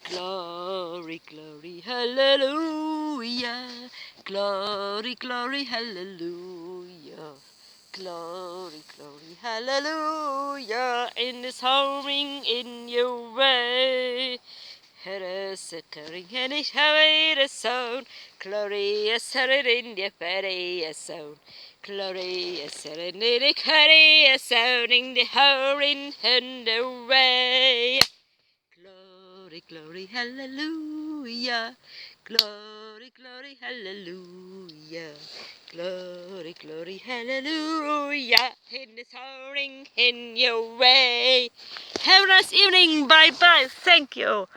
Glory, glory, hallelujah. Glory, glory, hallelujah. Glory, glory, hallelujah. In this homing in your way. Herre and ich habe the sound. Glorious in the fairy sound. Glorious in the carry sound in the hurrying and the way. Glory, glory, hallelujah. Glory, glory, hallelujah. Glory, glory, hallelujah. In the soaring in your way. Have a nice evening. Bye bye. Thank you.